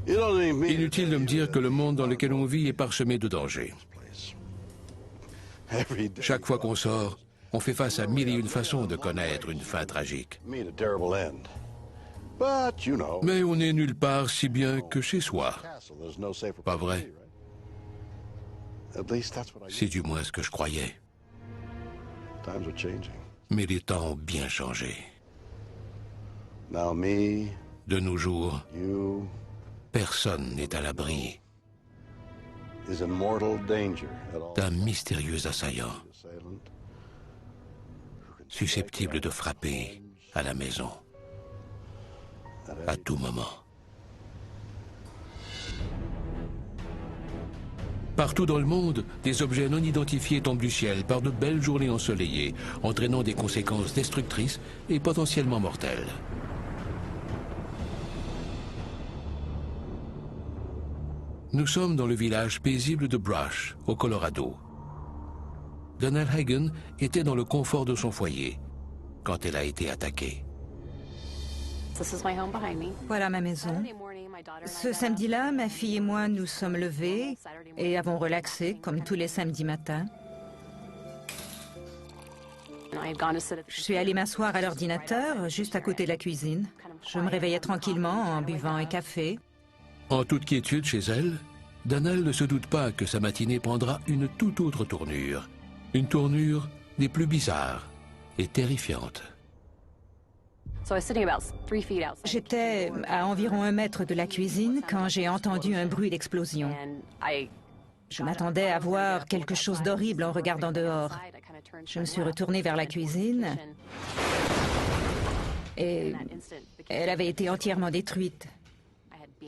Inutile de me dire que le monde dans lequel on vit est parsemé de dangers. Chaque fois qu'on sort, on fait face à mille et une façons de connaître une fin tragique. Mais on n'est nulle part si bien que chez soi. Pas vrai? C'est du moins ce que je croyais. Mais les temps ont bien changé. De nos jours, personne n'est à l'abri d'un mystérieux assaillant susceptible de frapper à la maison à tout moment. Partout dans le monde, des objets non identifiés tombent du ciel par de belles journées ensoleillées, entraînant des conséquences destructrices et potentiellement mortelles. Nous sommes dans le village paisible de Brush, au Colorado. Donald Hagen était dans le confort de son foyer quand elle a été attaquée. Voilà ma maison. Ce samedi-là, ma fille et moi nous sommes levés et avons relaxé comme tous les samedis matins. Je suis allée m'asseoir à l'ordinateur, juste à côté de la cuisine. Je me réveillais tranquillement en buvant un café. En toute quiétude chez elle, Donald ne se doute pas que sa matinée prendra une toute autre tournure. Une tournure des plus bizarres et terrifiantes. J'étais à environ 1 mètre de la cuisine quand j'ai entendu un bruit d'explosion. Je m'attendais à voir quelque chose d'horrible en regardant dehors. Je me suis retournée vers la cuisine et elle avait été entièrement détruite.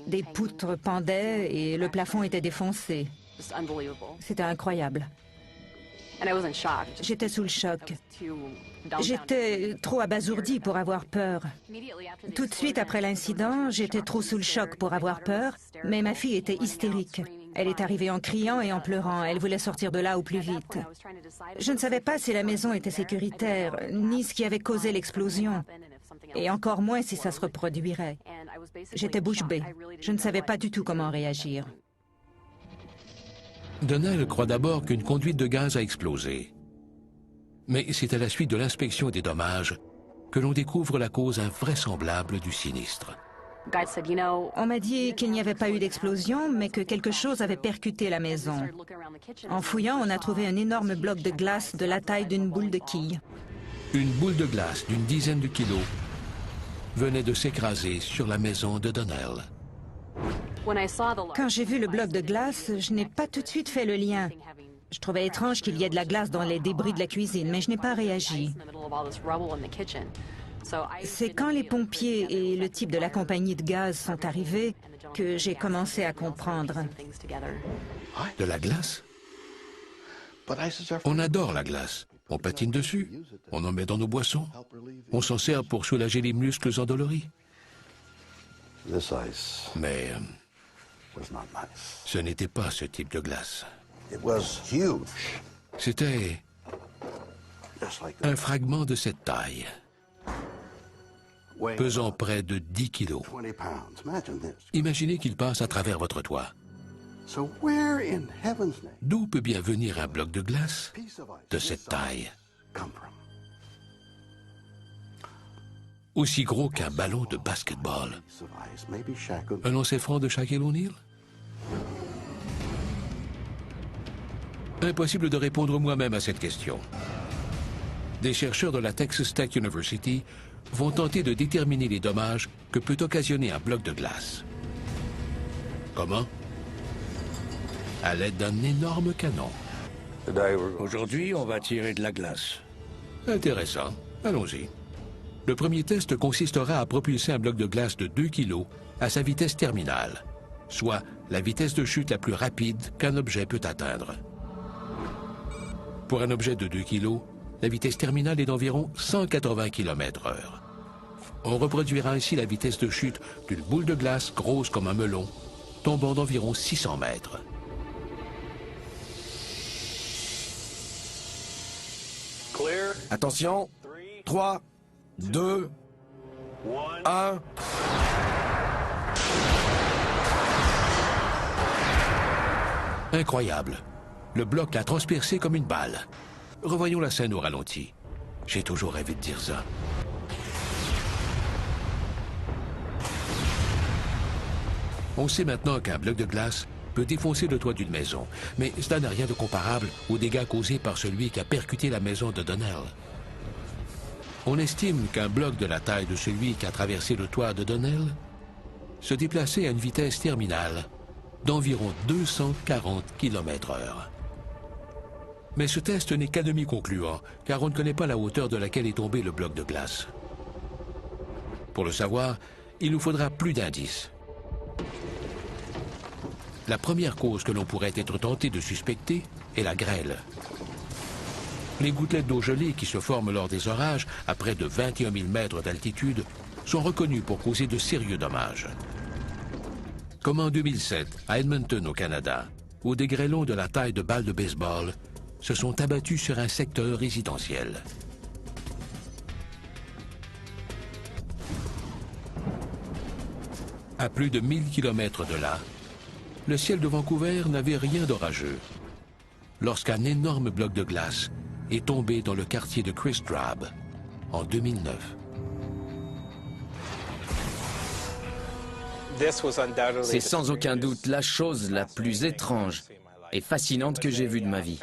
Des poutres pendaient et le plafond était défoncé. C'était incroyable. J'étais sous le choc. J'étais trop abasourdie pour avoir peur. Tout de suite après l'incident, j'étais trop sous le choc pour avoir peur, mais ma fille était hystérique. Elle est arrivée en criant et en pleurant. Elle voulait sortir de là au plus vite. Je ne savais pas si la maison était sécuritaire, ni ce qui avait causé l'explosion, et encore moins si ça se reproduirait. J'étais bouche bée. Je ne savais pas du tout comment réagir. Donald croit d'abord qu'une conduite de gaz a explosé. Mais c'est à la suite de l'inspection des dommages que l'on découvre la cause invraisemblable du sinistre. On m'a dit qu'il n'y avait pas eu d'explosion, mais que quelque chose avait percuté la maison. En fouillant, on a trouvé un énorme bloc de glace de la taille d'une boule de quille. Une boule de glace d'une dizaine de kilos venait de s'écraser sur la maison de Donald. Quand j'ai vu le bloc de glace, je n'ai pas tout de suite fait le lien. Je trouvais étrange qu'il y ait de la glace dans les débris de la cuisine, mais je n'ai pas réagi. C'est quand les pompiers et le type de la compagnie de gaz sont arrivés que j'ai commencé à comprendre. De la glace? On adore la glace. On patine dessus. On en met dans nos boissons. On s'en sert pour soulager les muscles endoloris. Mais ce n'était pas ce type de glace. C'était un fragment de cette taille, pesant près de 10 kilos. Imaginez qu'il passe à travers votre toit. D'où peut bien venir un bloc de glace de cette taille? Aussi gros qu'un ballon de basketball. Un lancer franc de Shaquille O'Neal? Impossible de répondre moi-même à cette question. Des chercheurs de la Texas Tech University vont tenter de déterminer les dommages que peut occasionner un bloc de glace. Comment? À l'aide d'un énorme canon. Aujourd'hui, on va tirer de la glace. Intéressant. Allons-y. Le premier test consistera à propulser un bloc de glace de 2 kg à sa vitesse terminale, soit la vitesse de chute la plus rapide qu'un objet peut atteindre. Pour un objet de 2 kg, la vitesse terminale est d'environ 180 km/h. On reproduira ainsi la vitesse de chute d'une boule de glace grosse comme un melon, tombant d'environ 600 mètres. Attention, 3, 2, 1... Incroyable. Le bloc l'a transpercé comme une balle. Revoyons la scène au ralenti. J'ai toujours rêvé de dire ça. On sait maintenant qu'un bloc de glace peut défoncer le toit d'une maison, mais cela n'a rien de comparable aux dégâts causés par celui qui a percuté la maison de Donnell. On estime qu'un bloc de la taille de celui qui a traversé le toit de Donnell se déplaçait à une vitesse terminale d'environ 240 km/h. Mais ce test n'est qu'à demi concluant, car on ne connaît pas la hauteur de laquelle est tombé le bloc de glace. Pour le savoir, il nous faudra plus d'indices. La première cause que l'on pourrait être tenté de suspecter est la grêle. Les gouttelettes d'eau gelée qui se forment lors des orages, à près de 21 000 mètres d'altitude, sont reconnues pour causer de sérieux dommages. Comme en 2007, à Edmonton, au Canada, où des grêlons de la taille de balles de baseball se sont abattus sur un secteur résidentiel. À plus de 1000 km de là, le ciel de Vancouver n'avait rien d'orageux, lorsqu'un énorme bloc de glace est tombé dans le quartier de Chris Drab en 2009. C'est sans aucun doute la chose la plus étrange et fascinante que j'ai vue de ma vie.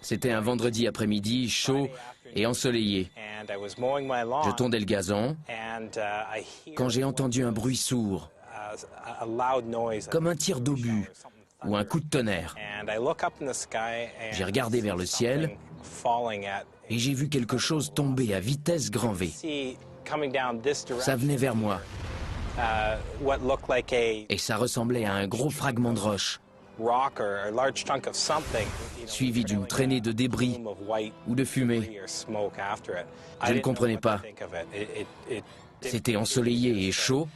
C'était un vendredi après-midi chaud et ensoleillé. Je tondais le gazon quand j'ai entendu un bruit sourd, comme un tir d'obus ou un coup de tonnerre. J'ai regardé vers le ciel et j'ai vu quelque chose tomber à vitesse grand V. Ça venait vers moi. Et ça ressemblait à un gros fragment de roche, suivi d'une traînée de débris ou de fumée. Je ne comprenais pas. C'était ensoleillé et chaud.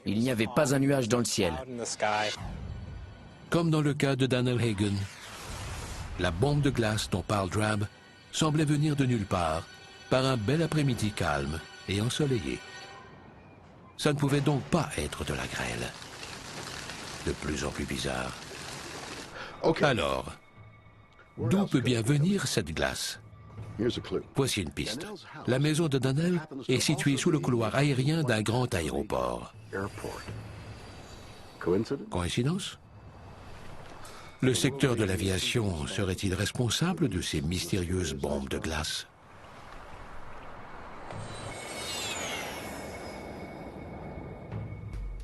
Il n'y avait pas un nuage dans le ciel. Comme dans le cas de Daniel Hagen, la bombe de glace dont parle Drab semblait venir de nulle part, par un bel après-midi calme et ensoleillé. Ça ne pouvait donc pas être de la grêle. De plus en plus bizarre. Alors, d'où peut bien venir cette glace? Voici une piste. La maison de Donnell est située sous le couloir aérien d'un grand aéroport. Coïncidence? Le secteur de l'aviation serait-il responsable de ces mystérieuses bombes de glace?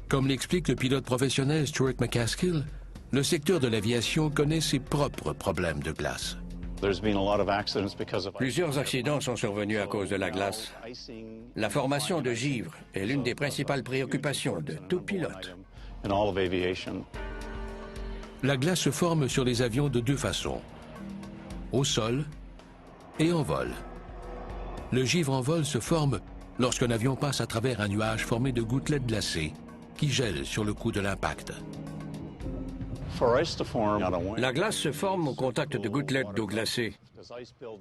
Comme l'explique le pilote professionnel Stuart McCaskill, le secteur de l'aviation connaît ses propres problèmes de glace. Plusieurs accidents sont survenus à cause de la glace. La formation de givre est l'une des principales préoccupations de tout pilote. La glace se forme sur les avions de deux façons, au sol et en vol. Le givre en vol se forme lorsqu'un avion passe à travers un nuage formé de gouttelettes glacées qui gèlent sur le coup de l'impact. La glace se forme au contact de gouttelettes d'eau glacée.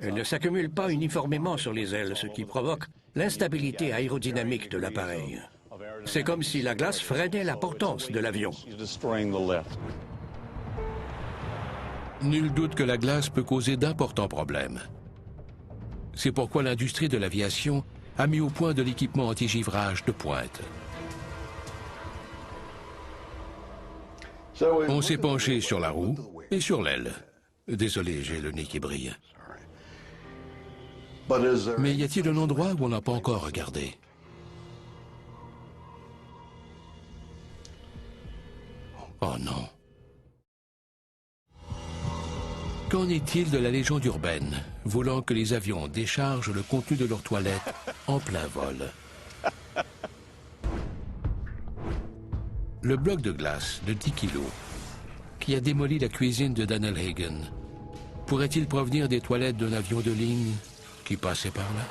Elle ne s'accumule pas uniformément sur les ailes, ce qui provoque l'instabilité aérodynamique de l'appareil. C'est comme si la glace freinait la portance de l'avion. Nul doute que la glace peut causer d'importants problèmes. C'est pourquoi l'industrie de l'aviation a mis au point de l'équipement anti-givrage de pointe. On s'est penché sur la roue et sur l'aile. Désolé, j'ai le nez qui brille. Mais y a-t-il un endroit où on n'a pas encore regardé? Oh non. Qu'en est-il de la légende urbaine, voulant que les avions déchargent le contenu de leurs toilettes en plein vol? Le bloc de glace de 10 kilos, qui a démoli la cuisine de Daniel Hagen, pourrait-il provenir des toilettes d'un avion de ligne qui passait par là?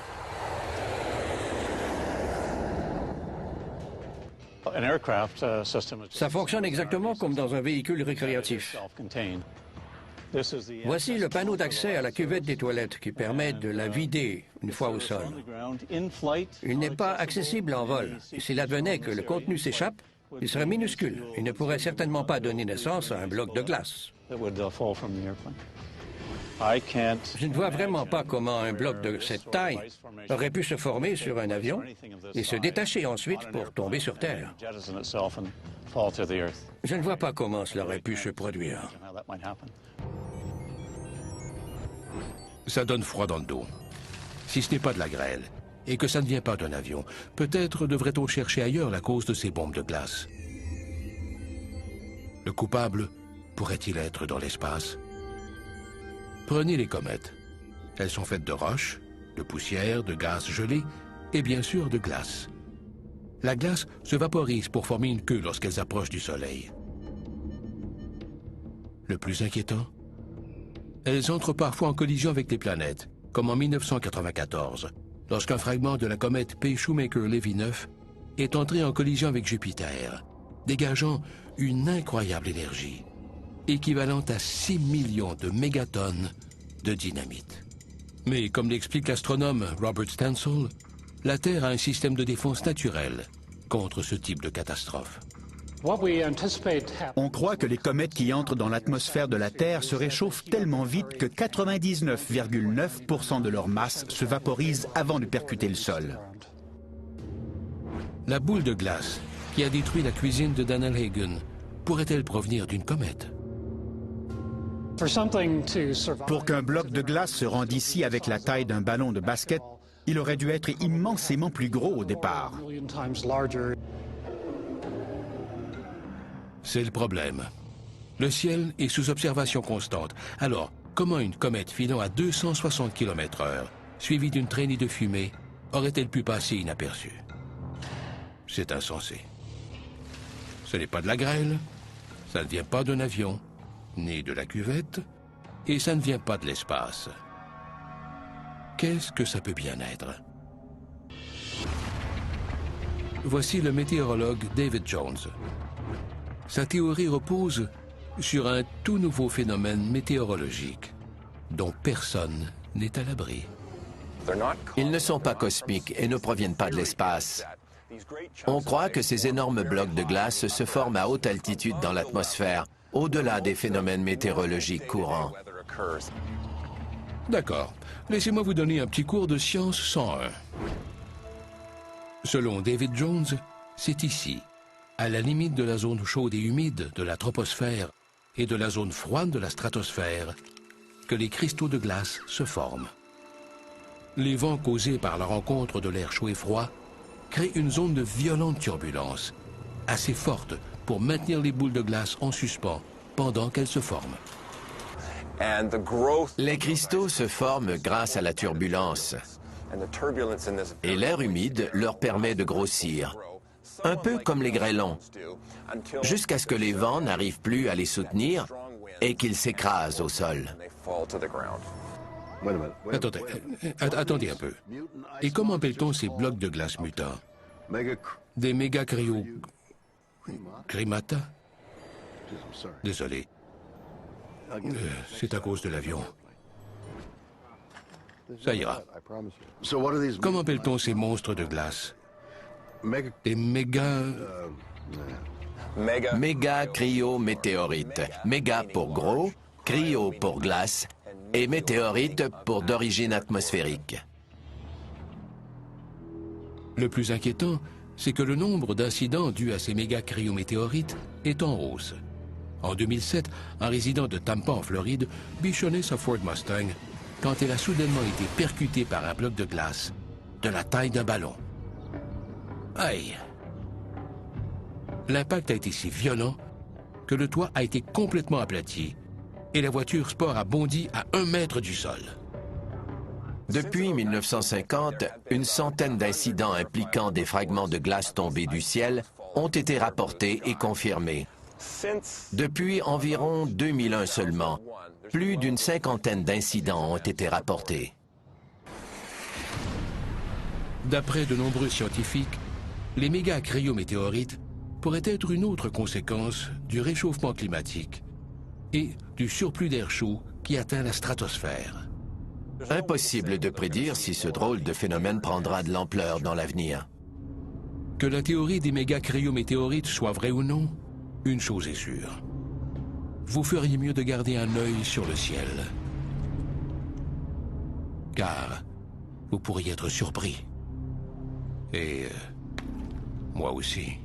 Ça fonctionne exactement comme dans un véhicule récréatif. Voici le panneau d'accès à la cuvette des toilettes qui permet de la vider une fois au sol. Il n'est pas accessible en vol. Et s'il advenait que le contenu s'échappe, Il serait minuscule. Il ne pourrait certainement pas donner naissance à un bloc de glace. Je ne vois vraiment pas comment un bloc de cette taille aurait pu se former sur un avion et se détacher ensuite pour tomber sur Terre. Je ne vois pas comment cela aurait pu se produire. Ça donne froid dans le dos. Si ce n'est pas de la grêle, et que ça ne vient pas d'un avion, peut-être devrait-on chercher ailleurs la cause de ces bombes de glace. Le coupable pourrait-il être dans l'espace? Prenez les comètes. Elles sont faites de roches, de poussière, de gaz gelé et bien sûr de glace. La glace se vaporise pour former une queue lorsqu'elles approchent du Soleil. Le plus inquiétant, elles entrent parfois en collision avec les planètes, comme en 1994, lorsqu'un fragment de la comète P. Shoemaker-Levy 9 est entré en collision avec Jupiter, dégageant une incroyable énergie, équivalente à 6 millions de mégatonnes de dynamite. Mais comme l'explique l'astronome Robert Stansel, la Terre a un système de défense naturel contre ce type de catastrophe. On croit que les comètes qui entrent dans l'atmosphère de la Terre se réchauffent tellement vite que 99,9% de leur masse se vaporise avant de percuter le sol. La boule de glace qui a détruit la cuisine de Daniel Hagen pourrait-elle provenir d'une comète? Pour qu'un bloc de glace se rende ici avec la taille d'un ballon de basket, il aurait dû être immensément plus gros au départ. C'est le problème. Le ciel est sous observation constante. Alors, comment une comète filant à 260 km/h, suivie d'une traînée de fumée, aurait-elle pu passer inaperçue? C'est insensé. Ce n'est pas de la grêle, ça ne vient pas d'un avion, ni de la cuvette, et ça ne vient pas de l'espace. Qu'est-ce que ça peut bien être? Voici le météorologue David Jones. Sa théorie repose sur un tout nouveau phénomène météorologique dont personne n'est à l'abri. Ils ne sont pas cosmiques et ne proviennent pas de l'espace. On croit que ces énormes blocs de glace se forment à haute altitude dans l'atmosphère, au-delà des phénomènes météorologiques courants. D'accord. Laissez-moi vous donner un petit cours de science 101. Selon David Jones, c'est ici, à la limite de la zone chaude et humide de la troposphère et de la zone froide de la stratosphère, que les cristaux de glace se forment. Les vents causés par la rencontre de l'air chaud et froid créent une zone de violente turbulence, assez forte pour maintenir les boules de glace en suspens pendant qu'elles se forment. Les cristaux se forment grâce à la turbulence. Et l'air humide leur permet de grossir, un peu comme les grêlons, jusqu'à ce que les vents n'arrivent plus à les soutenir et qu'ils s'écrasent au sol. Attendez un peu. Et comment appelle-t-on ces blocs de glace mutants? Des méga-cryo... Crimata? Désolé. C'est à cause de l'avion. Ça ira. Comment appelle-t-on ces monstres de glace? Des Méga-cryo-météorites. Méga pour gros, cryo pour glace et météorite pour d'origine atmosphérique. Le plus inquiétant, c'est que le nombre d'incidents dus à ces méga-cryométéorites est en hausse. En 2007, un résident de Tampa, en Floride, bichonnait sa Ford Mustang quand elle a soudainement été percutée par un bloc de glace de la taille d'un ballon. Aïe! L'impact a été si violent que le toit a été complètement aplati et la voiture sport a bondi à 1 mètre du sol. Depuis 1950, une centaine d'incidents impliquant des fragments de glace tombés du ciel ont été rapportés et confirmés. Depuis environ 2001 seulement, plus d'une cinquantaine d'incidents ont été rapportés. D'après de nombreux scientifiques, les méga-cryométéorites pourraient être une autre conséquence du réchauffement climatique et du surplus d'air chaud qui atteint la stratosphère. Impossible de prédire si ce drôle de phénomène prendra de l'ampleur dans l'avenir. Que la théorie des méga-cryométéorites soit vraie ou non, une chose est sûre. Vous feriez mieux de garder un œil sur le ciel. Car vous pourriez être surpris. Et moi aussi.